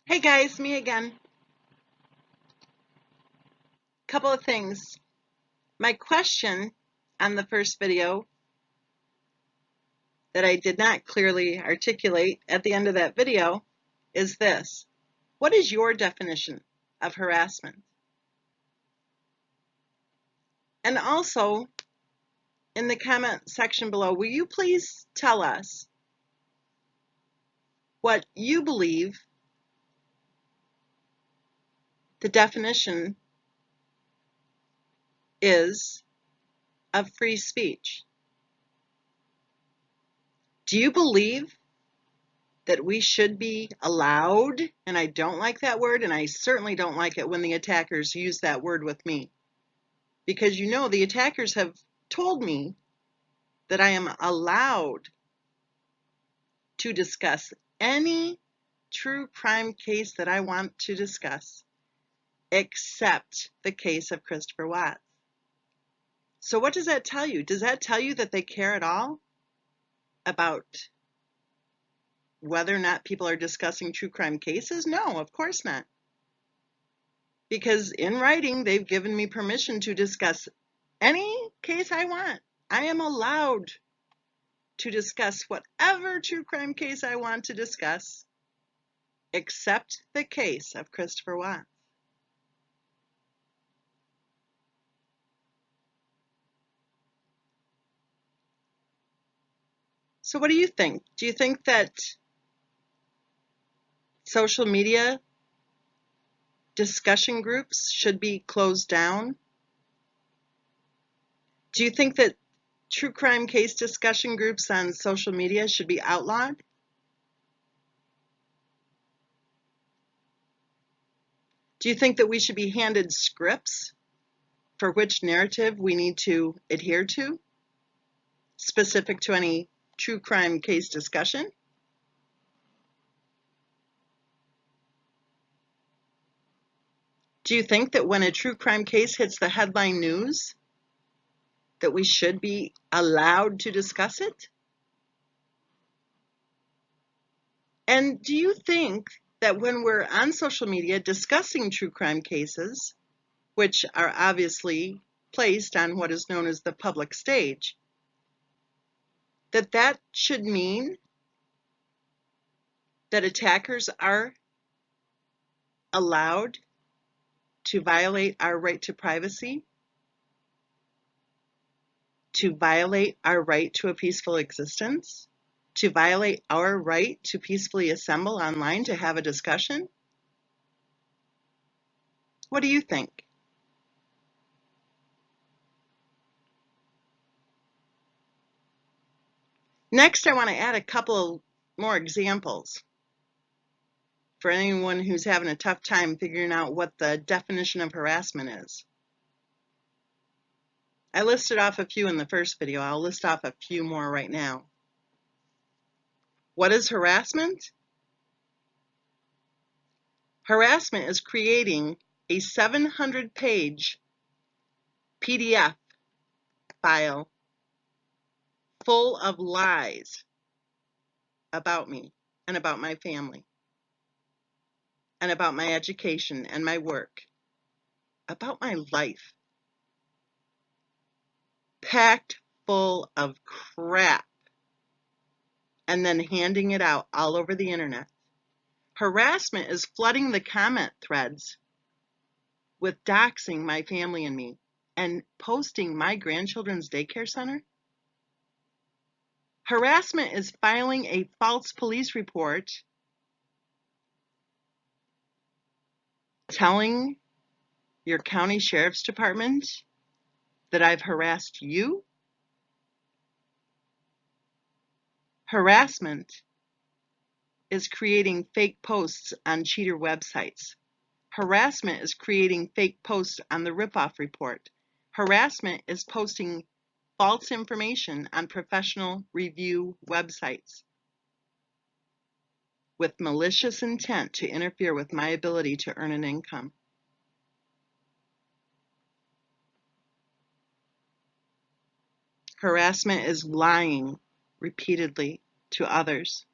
Hey guys, me again. Couple of things. My question on the first video that I did not clearly articulate at the end of that video is this. What is your definition of harassment? And also, in the comment section below, will you please tell us what you believe the definition is of free speech? Do you believe that we should be allowed, and I don't like that word, and I certainly don't like it when the attackers use that word with me, because you know the attackers have told me that I am allowed to discuss any true crime case that I want to discuss, except the case of Christopher Watts. So what does that tell you? Does that tell you that they care at all about whether or not people are discussing true crime cases? No, of course not. Because in writing, they've given me permission to discuss any case I want. I am allowed to discuss whatever true crime case I want to discuss, except the case of Christopher Watts. So what do you think? Do you think that social media discussion groups should be closed down? Do you think that true crime case discussion groups on social media should be outlawed? Do you think that we should be handed scripts for which narrative we need to adhere to, specific to any true crime case discussion? Do you think that when a true crime case hits the headline news, that we should be allowed to discuss it? And do you think that when we're on social media discussing true crime cases, which are obviously placed on what is known as the public stage, that that should mean that attackers are allowed to violate our right to privacy, to violate our right to a peaceful existence, to violate our right to peacefully assemble online to have a discussion? What do you think? Next, I want to add a couple more examples for anyone who's having a tough time figuring out what the definition of harassment is. I listed off a few in the first video. I'll list off a few more right now. What is harassment? Harassment is creating a 700-page PDF file full of lies about me and about my family and about my education and my work, about my life, packed full of crap, and then handing it out all over the internet. Harassment is flooding the comment threads with doxing my family and me and posting my grandchildren's daycare center. Harassment is filing a false police report telling your county sheriff's department that I've harassed you. Harassment is creating fake posts on cheater websites. Harassment is creating fake posts on the Ripoff Report. Harassment is posting false information on professional review websites with malicious intent to interfere with my ability to earn an income. Harassment is lying repeatedly to others,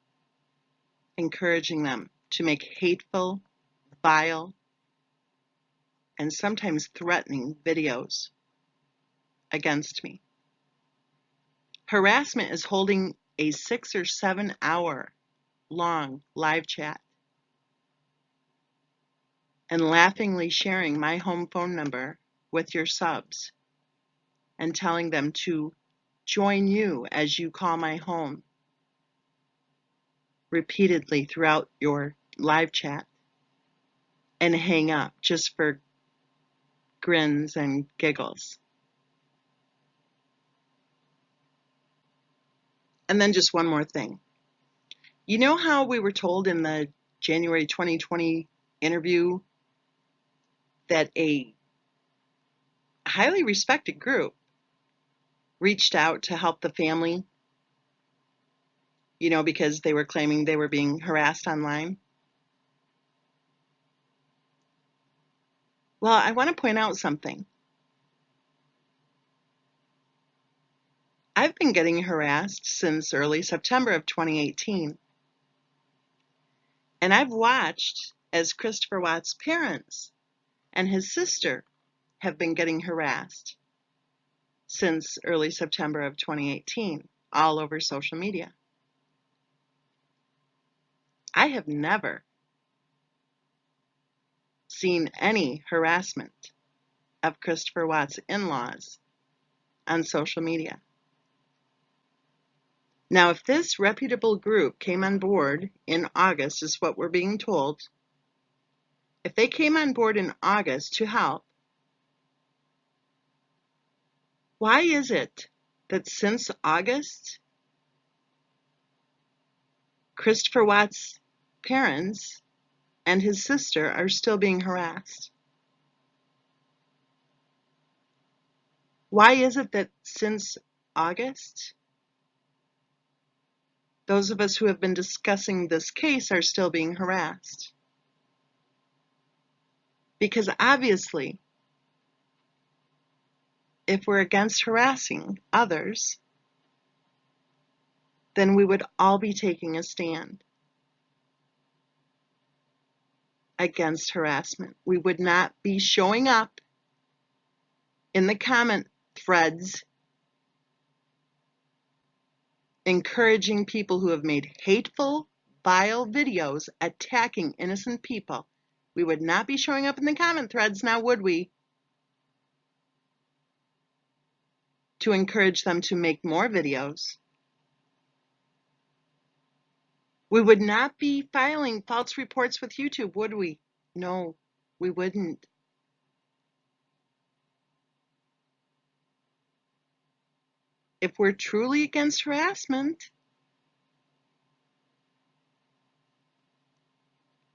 encouraging them to make hateful, vile, and sometimes threatening videos against me. Harassment is holding a 6 or 7 hour long live chat and laughingly sharing my home phone number with your subs and telling them to join you as you call my home repeatedly throughout your live chat and hang up just for grins and giggles. And then just one more thing. You know how we were told in the January 2020 interview that a highly respected group reached out to help the family, because they were claiming they were being harassed online? Well, I want to point out something. I've been getting harassed since early September of 2018. And I've watched as Christopher Watts' parents and his sister have been getting harassed since early September of 2018, all over social media. I have never seen any harassment of Christopher Watts' in-laws on social media. Now, if this reputable group came on board in August, is what we're being told, if they came on board in August to help, why is it that since August, Christopher Watts' parents and his sister are still being harassed? Why is it that since August, those of us who have been discussing this case are still being harassed? Because obviously, if we're against harassing others, then we would all be taking a stand against harassment. We would not be showing up in the comment threads encouraging people who have made hateful, vile videos attacking innocent people. We would not be showing up in the comment threads now, would we? To encourage them to make more videos. We would not be filing false reports with YouTube, would we? No, we wouldn't. If we're truly against harassment,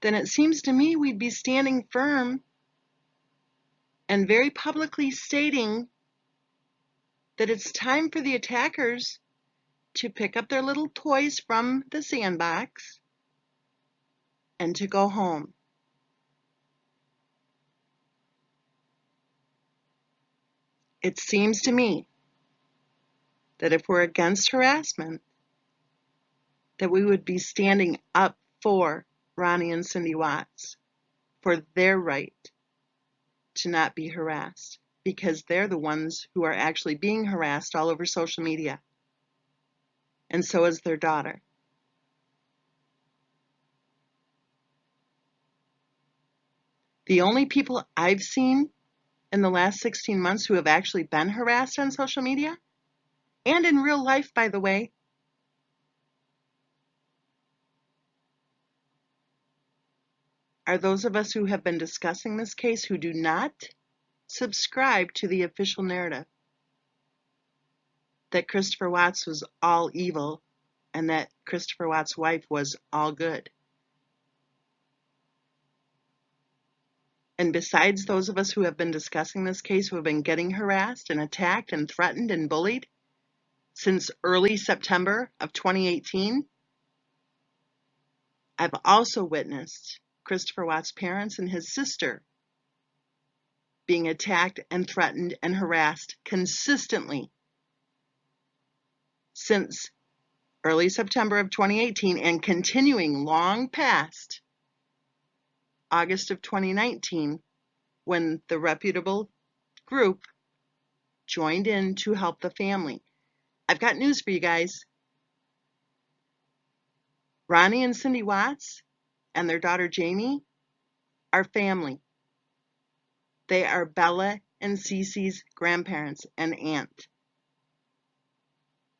then it seems to me we'd be standing firm and very publicly stating that it's time for the attackers to pick up their little toys from the sandbox and to go home. It seems to me that if we're against harassment, that we would be standing up for Ronnie and Cindy Watts, for their right to not be harassed, because they're the ones who are actually being harassed all over social media. And so is their daughter. The only people I've seen in the last 16 months who have actually been harassed on social media, and in real life, by the way, are those of us who have been discussing this case who do not subscribe to the official narrative that Christopher Watts was all evil and that Christopher Watts' wife was all good. And besides those of us who have been discussing this case who have been getting harassed and attacked and threatened and bullied since early September of 2018, I've also witnessed Christopher Watts' parents and his sister being attacked and threatened and harassed consistently since early September of 2018 and continuing long past August of 2019, when the reputable group joined in to help the family. I've got news for you guys. Ronnie and Cindy Watts and their daughter Jamie are family. They are Bella and Cece's grandparents and aunt.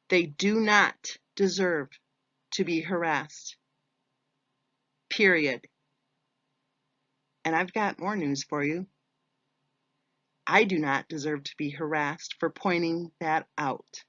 They do not deserve to be harassed. Period. And I've got more news for you. I do not deserve to be harassed for pointing that out.